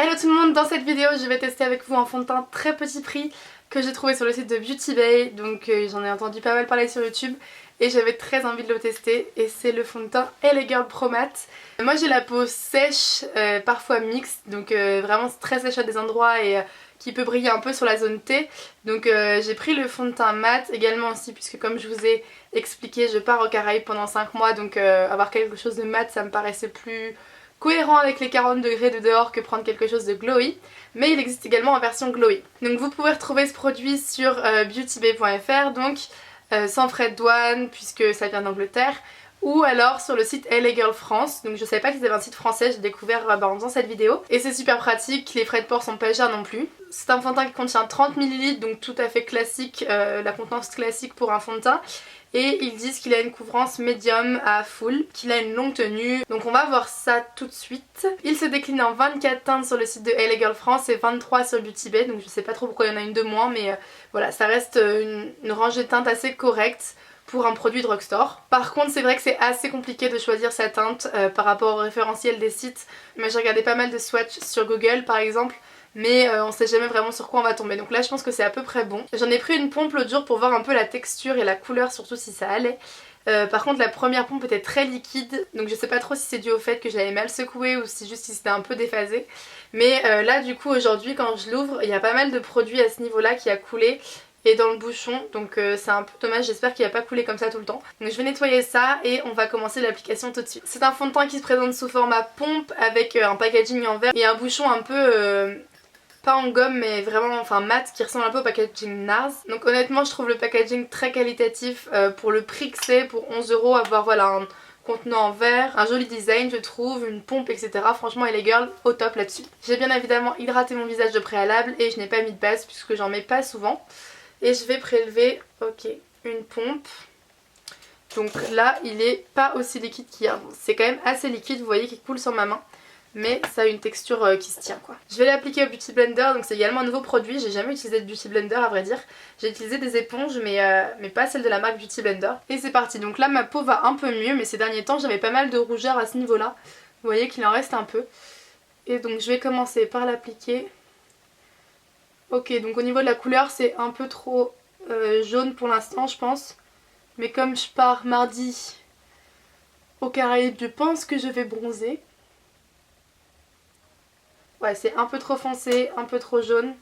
Hello tout le monde, dans cette vidéo je vais tester avec vous un fond de teint très petit prix que j'ai trouvé sur le site de Beauty Bay. Donc j'en ai entendu pas mal parler sur YouTube et j'avais très envie de le tester, et c'est le fond de teint LA Girl Pro Matte. Moi j'ai la peau sèche, parfois mixte, donc vraiment très sèche à des endroits et qui peut briller un peu sur la zone T. Donc j'ai pris le fond de teint mat également aussi, puisque comme je vous ai expliqué je pars aux Caraïbes pendant 5 mois, donc avoir quelque chose de mat ça me paraissait plus cohérent avec les 40 degrés de dehors que prendre quelque chose de glowy, mais il existe également en version glowy. Donc vous pouvez retrouver ce produit sur beautybay.fr, donc sans frais de douane puisque ça vient d'Angleterre, ou alors sur le site LA Girl France. Donc je savais pas qu'ils avaient un site français, j'ai découvert en faisant cette vidéo, et c'est super pratique, les frais de port sont pas chers non plus. C'est un fond de teint qui contient 30 ml, donc tout à fait classique, la contenance classique pour un fond de teint. Et ils disent qu'il a une couvrance médium à full, qu'il a une longue tenue, donc on va voir ça tout de suite. Il se décline en 24 teintes sur le site de LA Girl France et 23 sur Beauty Bay, donc je sais pas trop pourquoi il y en a une de moins, mais voilà, ça reste une rangée de teintes assez correcte pour un produit drugstore. Par contre c'est vrai que c'est assez compliqué de choisir sa teinte par rapport au référentiel des sites. Mais j'ai regardé pas mal de swatchs sur Google par exemple, mais on sait jamais vraiment sur quoi on va tomber. Donc là je pense que c'est à peu près bon. J'en ai pris une pompe l'autre jour pour voir un peu la texture et la couleur, surtout si ça allait. Par contre la première pompe était très liquide, donc je sais pas trop si c'est dû au fait que j'avais mal secoué ou si juste si c'était un peu déphasé. Mais là du coup aujourd'hui quand je l'ouvre, il y a pas mal de produits à ce niveau là qui a coulé et dans le bouchon, donc c'est un peu dommage, j'espère qu'il va pas couler comme ça tout le temps. Donc je vais nettoyer ça et on va commencer l'application tout de suite. C'est un fond de teint qui se présente sous format pompe avec un packaging en verre et un bouchon un peu pas en gomme mais vraiment enfin mat, qui ressemble un peu au packaging NARS. Donc honnêtement je trouve le packaging très qualitatif pour le prix que c'est, pour 11 €, avoir voilà un contenant en verre, un joli design je trouve, une pompe etc. Franchement LA Girl au top là-dessus. J'ai bien évidemment hydraté mon visage de préalable et je n'ai pas mis de base puisque j'en mets pas souvent. Et je vais prélever, ok, une pompe. Donc là il est pas aussi liquide qu'hier, c'est quand même assez liquide, vous voyez qu'il coule sur ma main. Mais ça a une texture qui se tient quoi. Je vais l'appliquer au Beauty Blender, donc c'est également un nouveau produit. J'ai jamais utilisé de Beauty Blender à vrai dire. J'ai utilisé des éponges mais pas celle de la marque Beauty Blender. Et c'est parti, donc là ma peau va un peu mieux, mais ces derniers temps j'avais pas mal de rougeur à ce niveau là. Vous voyez qu'il en reste un peu. Et donc je vais commencer par l'appliquer. Ok, donc au niveau de la couleur c'est un peu trop jaune pour l'instant je pense. Mais comme je pars mardi aux Caraïbes, je pense que je vais bronzer. Ouais, c'est un peu trop foncé, un peu trop jaune.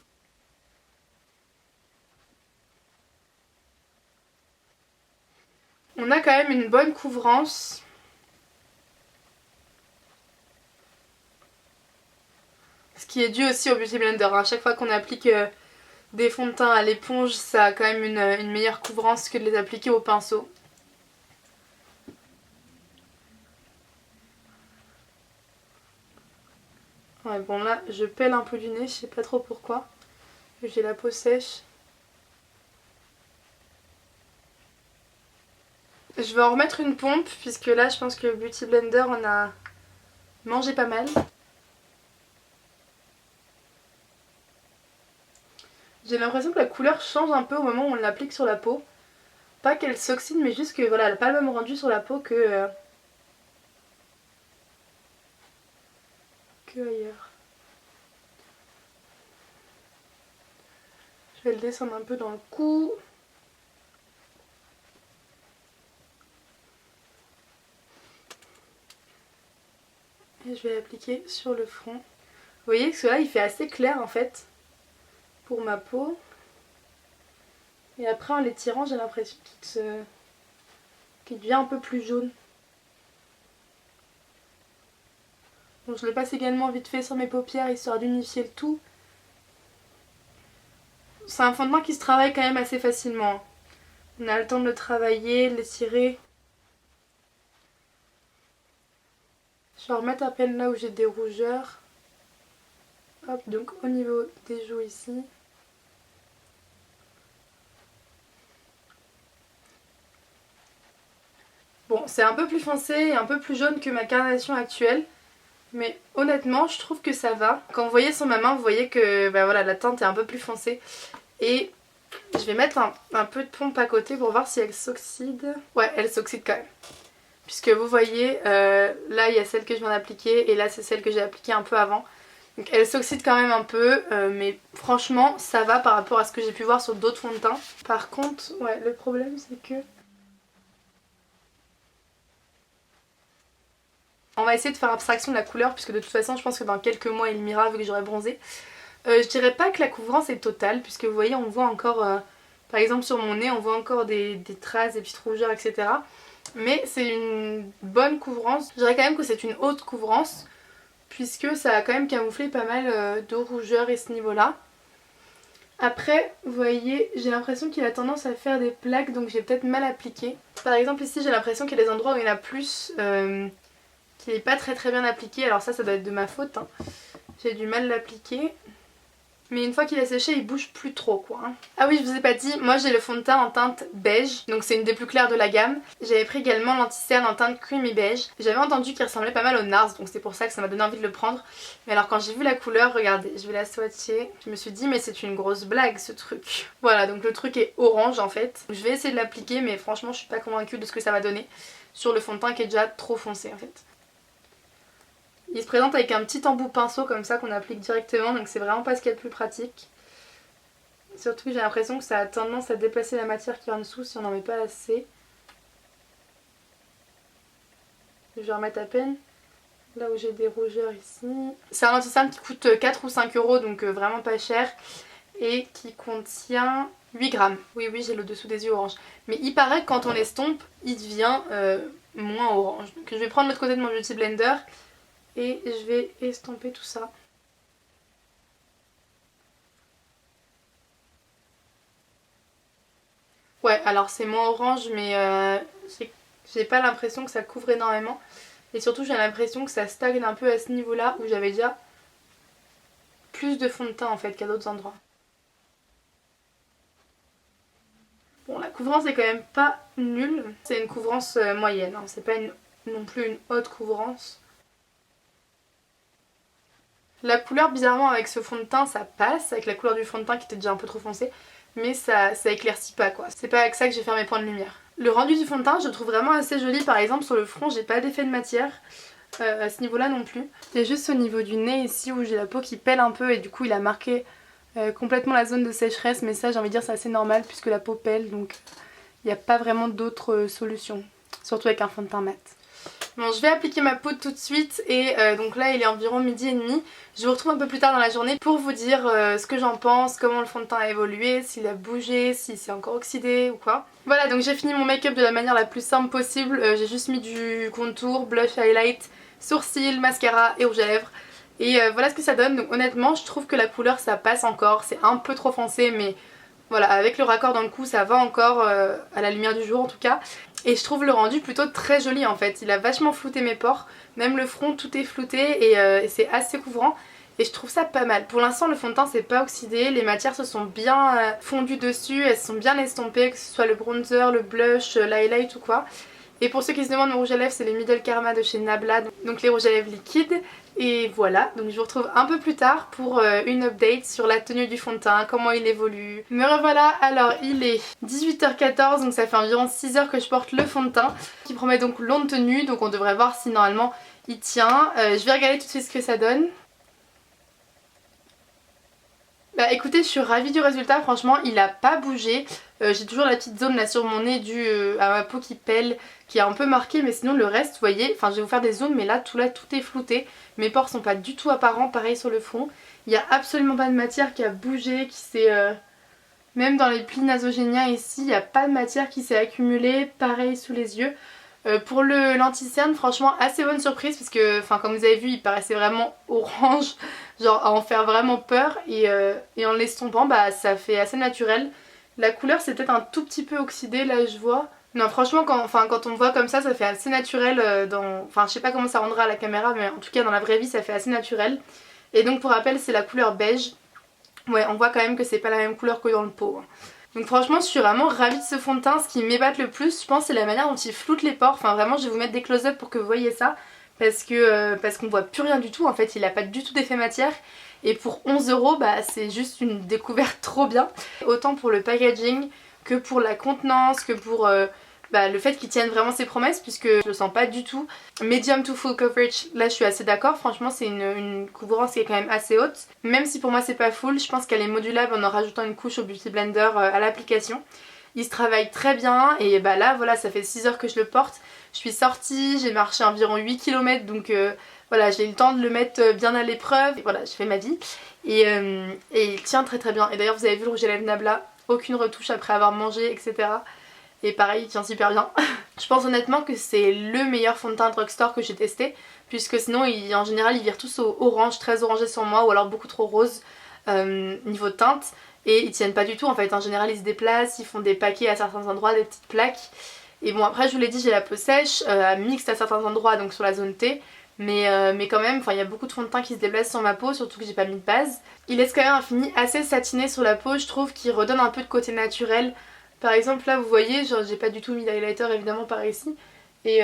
On a quand même une bonne couvrance. Ce qui est dû aussi au Beauty Blender. À chaque fois qu'on applique des fonds de teint à l'éponge, ça a quand même une meilleure couvrance que de les appliquer au pinceau. Ouais, bon là, je pèle un peu du nez, je sais pas trop pourquoi. J'ai la peau sèche. Je vais en remettre une pompe, puisque là, je pense que Beauty Blender en a mangé pas mal. J'ai l'impression que la couleur change un peu au moment où on l'applique sur la peau. Pas qu'elle s'oxyde, mais juste que voilà, elle n'a pas le même rendu sur la peau que ailleurs. Je vais le descendre un peu dans le cou. Et je vais l'appliquer sur le front. Vous voyez que là il fait assez clair en fait pour ma peau. Et après en l'étirant j'ai l'impression qu'il devient un peu plus jaune. Bon, je le passe également vite fait sur mes paupières histoire d'unifier le tout. C'est un fond de teint qui se travaille quand même assez facilement. On a le temps de le travailler, de l'étirer. Je vais remettre à peine là où j'ai des rougeurs. Hop, donc au niveau des joues ici. Bon, c'est un peu plus foncé et un peu plus jaune que ma carnation actuelle. Mais honnêtement, je trouve que ça va. Quand vous voyez sur ma main, vous voyez que bah voilà, la teinte est un peu plus foncée. Et je vais mettre un peu de pompe à côté pour voir si elle s'oxyde. Ouais, elle s'oxyde quand même. Puisque vous voyez, là il y a celle que je viens d'appliquer et là c'est celle que j'ai appliquée un peu avant. Donc elle s'oxyde quand même un peu, mais franchement ça va par rapport à ce que j'ai pu voir sur d'autres fonds de teint. Par contre, ouais, le problème c'est que... On va essayer de faire abstraction de la couleur puisque de toute façon je pense que dans quelques mois il m'ira vu que j'aurai bronzé. Je dirais pas que la couvrance est totale puisque vous voyez on voit encore, par exemple sur mon nez on voit encore des traces, des petites rougeurs etc. Mais c'est une bonne couvrance. Je dirais quand même que c'est une haute couvrance puisque ça a quand même camouflé pas mal de rougeurs à ce niveau là. Après vous voyez j'ai l'impression qu'il a tendance à faire des plaques donc j'ai peut-être mal appliqué. Par exemple ici j'ai l'impression qu'il y a des endroits où il y en a plus qui n'est pas très bien appliqué, alors ça doit être de ma faute, hein. J'ai du mal à l'appliquer. Mais une fois qu'il a séché, il bouge plus trop quoi. Ah oui, je vous ai pas dit, moi j'ai le fond de teint en teinte beige, donc c'est une des plus claires de la gamme. J'avais pris également l'anti-cerne en teinte creamy beige. J'avais entendu qu'il ressemblait pas mal au NARS, donc c'est pour ça que ça m'a donné envie de le prendre. Mais alors quand j'ai vu la couleur, regardez, je vais la swatcher. Je me suis dit mais c'est une grosse blague ce truc. Voilà, donc le truc est orange en fait. Je vais essayer de l'appliquer mais franchement je suis pas convaincue de ce que ça va donner sur le fond de teint qui est déjà trop foncé en fait. Il se présente avec un petit embout pinceau comme ça qu'on applique directement, donc c'est vraiment pas ce qu'il y a de plus pratique. Surtout que j'ai l'impression que ça a tendance à déplacer la matière qui est en dessous si on n'en met pas assez. Je vais remettre à peine là où j'ai des rougeurs ici. C'est un anti-cerne qui coûte 4 ou 5 euros, donc vraiment pas cher. Et qui contient 8 grammes. Oui, j'ai le dessous des yeux orange. Mais il paraît que quand on l'estompe, il devient moins orange. Donc je vais prendre l'autre côté de mon Beauty Blender. Et je vais estomper tout ça. Ouais, alors c'est moins orange mais j'ai pas l'impression que ça couvre énormément. Et surtout j'ai l'impression que ça stagne un peu à ce niveau-là où j'avais déjà plus de fond de teint en fait qu'à d'autres endroits. Bon, la couvrance est quand même pas nulle. C'est une couvrance moyenne, hein. C'est pas non plus une haute couvrance. La couleur bizarrement avec ce fond de teint ça passe, avec la couleur du fond de teint qui était déjà un peu trop foncé, mais ça éclaircit pas quoi, c'est pas avec ça que j'ai fait mes points de lumière. Le rendu du fond de teint je le trouve vraiment assez joli, par exemple sur le front j'ai pas d'effet de matière à ce niveau là non plus. C'est juste au niveau du nez ici où j'ai la peau qui pèle un peu et du coup il a marqué complètement la zone de sécheresse, mais ça j'ai envie de dire c'est assez normal puisque la peau pèle donc il n'y a pas vraiment d'autres solutions, surtout avec un fond de teint mat. Bon, je vais appliquer ma poudre tout de suite et donc là il est environ 12h30. Je vous retrouve un peu plus tard dans la journée pour vous dire ce que j'en pense, comment le fond de teint a évolué, s'il a bougé, si c'est encore oxydé ou quoi. Voilà, donc j'ai fini mon make-up de la manière la plus simple possible. J'ai juste mis du contour, blush, highlight, sourcils, mascara et rouge à lèvres. Et voilà ce que ça donne. Donc honnêtement je trouve que la couleur ça passe encore, c'est un peu trop foncé mais voilà, avec le raccord dans le cou ça va encore à la lumière du jour en tout cas. Et je trouve le rendu plutôt très joli en fait, il a vachement flouté mes pores, même le front tout est flouté et c'est assez couvrant et je trouve ça pas mal. Pour l'instant le fond de teint c'est pas oxydé, les matières se sont bien fondues dessus, elles se sont bien estompées, que ce soit le bronzer, le blush, l'highlight ou quoi. Et pour ceux qui se demandent, mon rouge à lèvres c'est les Middle Karma de chez Nabla, donc les rouges à lèvres liquides. Et voilà, donc je vous retrouve un peu plus tard pour une update sur la tenue du fond de teint, comment il évolue. Me revoilà, alors il est 18h14, donc ça fait environ 6 heures que je porte le fond de teint, qui promet donc longue tenue, donc on devrait voir si normalement il tient. Je vais regarder tout de suite ce que ça donne. Bah écoutez, je suis ravie du résultat, franchement il a pas bougé. J'ai toujours la petite zone là sur mon nez due à ma peau qui pèle, qui est un peu marquée, mais sinon le reste, vous voyez, enfin je vais vous faire des zooms mais là tout est flouté. Mes pores sont pas du tout apparents, pareil sur le front. Il n'y a absolument pas de matière qui a bougé, qui s'est... Même dans les plis nasogéniens ici, il n'y a pas de matière qui s'est accumulée, pareil sous les yeux. Pour le l'anti-cerne, franchement assez bonne surprise parce que comme vous avez vu il paraissait vraiment orange, genre à en faire vraiment peur et en l'estompant bah ça fait assez naturel. La couleur c'est peut-être un tout petit peu oxydé là je vois. Non franchement quand on me voit comme ça fait assez naturel Enfin je sais pas comment ça rendra à la caméra mais en tout cas dans la vraie vie ça fait assez naturel. Et donc pour rappel c'est la couleur beige. Ouais on voit quand même que c'est pas la même couleur que dans le pot. Donc franchement je suis vraiment ravie de ce fond de teint. Ce qui m'ébate le plus je pense c'est la manière dont il floute les pores. Enfin vraiment je vais vous mettre des close-up pour que vous voyez ça. Parce qu'on voit plus rien du tout en fait, il a pas du tout d'effet matière. Et pour 11 € bah c'est juste une découverte trop bien. Autant pour le packaging que pour la contenance, que pour le fait qu'il tienne vraiment ses promesses, puisque je le sens pas du tout. Medium to full coverage, là je suis assez d'accord, franchement c'est une couvrance qui est quand même assez haute. Même si pour moi c'est pas full, je pense qu'elle est modulable en rajoutant une couche au Beauty Blender à l'application. Il se travaille très bien et là voilà, ça fait 6 heures que je le porte. Je suis sortie, j'ai marché environ 8 km, donc voilà, j'ai eu le temps de le mettre bien à l'épreuve. Voilà, je fais ma vie et il tient très très bien. Et d'ailleurs vous avez vu le rouge à lèvres Nabla, aucune retouche après avoir mangé, etc. Et pareil, il tient super bien. Je pense honnêtement que c'est le meilleur fond de teint drugstore que j'ai testé, puisque sinon en général ils virent tous au orange, très orangé sur moi, ou alors beaucoup trop rose niveau teinte. Et ils tiennent pas du tout en fait, en général ils se déplacent, ils font des paquets à certains endroits, des petites plaques. Et bon après je vous l'ai dit, j'ai la peau sèche, mixte à certains endroits, donc sur la zone T. Mais quand même, il y a beaucoup de fond de teint qui se déplacent sur ma peau, surtout que j'ai pas mis de base. Il laisse quand même un fini assez satiné sur la peau, je trouve, qui redonne un peu de côté naturel. Par exemple là vous voyez, genre j'ai pas du tout mis d'highlighter évidemment par ici. Et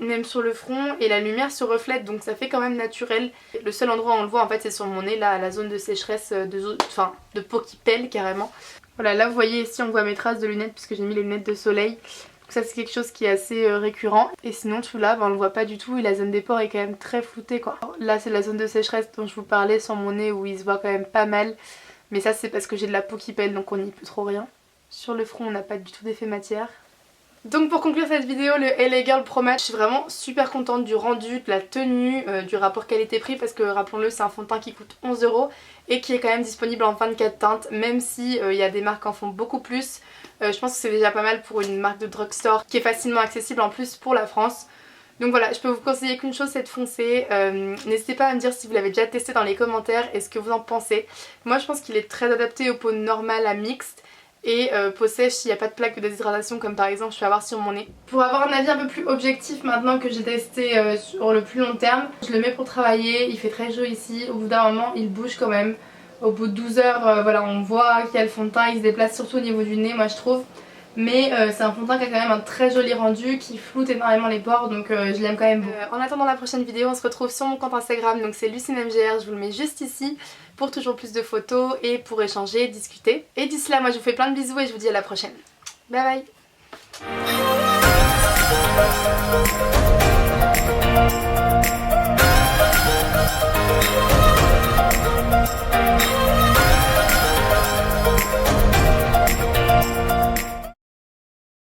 même sur le front, et la lumière se reflète, donc ça fait quand même naturel. Le seul endroit où on le voit en fait c'est sur mon nez, là, la zone de sécheresse, de peau qui pèle carrément. Voilà, là vous voyez ici on voit mes traces de lunettes puisque j'ai mis les lunettes de soleil. Donc ça c'est quelque chose qui est assez récurrent. Et sinon tout là on le voit pas du tout et la zone des pores est quand même très floutée quoi. Là c'est la zone de sécheresse dont je vous parlais sur mon nez où il se voit quand même pas mal. Mais ça c'est parce que j'ai de la peau qui pèle donc on n'y peut trop rien. Sur le front on n'a pas du tout d'effet matière. Donc pour conclure cette vidéo, le LA Girl Pro Match, je suis vraiment super contente du rendu, de la tenue, du rapport qualité-prix parce que rappelons-le c'est un fond de teint qui coûte 11 € et qui est quand même disponible en 24 teintes, même si y a des marques qui en font beaucoup plus. Je pense que c'est déjà pas mal pour une marque de drugstore qui est facilement accessible en plus pour la France. Donc voilà, je peux vous conseiller qu'une chose, c'est de foncer. N'hésitez pas à me dire si vous l'avez déjà testé dans les commentaires et ce que vous en pensez. Moi je pense qu'il est très adapté aux peaux normales à mixtes. Et peau sèche s'il n'y a pas de plaque de déshydratation comme par exemple je peux avoir sur mon nez. Pour avoir un avis un peu plus objectif maintenant que j'ai testé sur le plus long terme, je le mets pour travailler, il fait très chaud ici, au bout d'un moment il bouge quand même. Au bout de 12 heures voilà, on voit qu'il y a le fond de teint, il se déplace surtout au niveau du nez moi je trouve. Mais c'est un fond de teint qui a quand même un très joli rendu, qui floute énormément les pores, donc je l'aime quand même beaucoup. En attendant la prochaine vidéo, on se retrouve sur mon compte Instagram, donc c'est LucineMGR, je vous le mets juste ici, pour toujours plus de photos et pour échanger, discuter. Et d'ici là, moi je vous fais plein de bisous et je vous dis à la prochaine. Bye bye.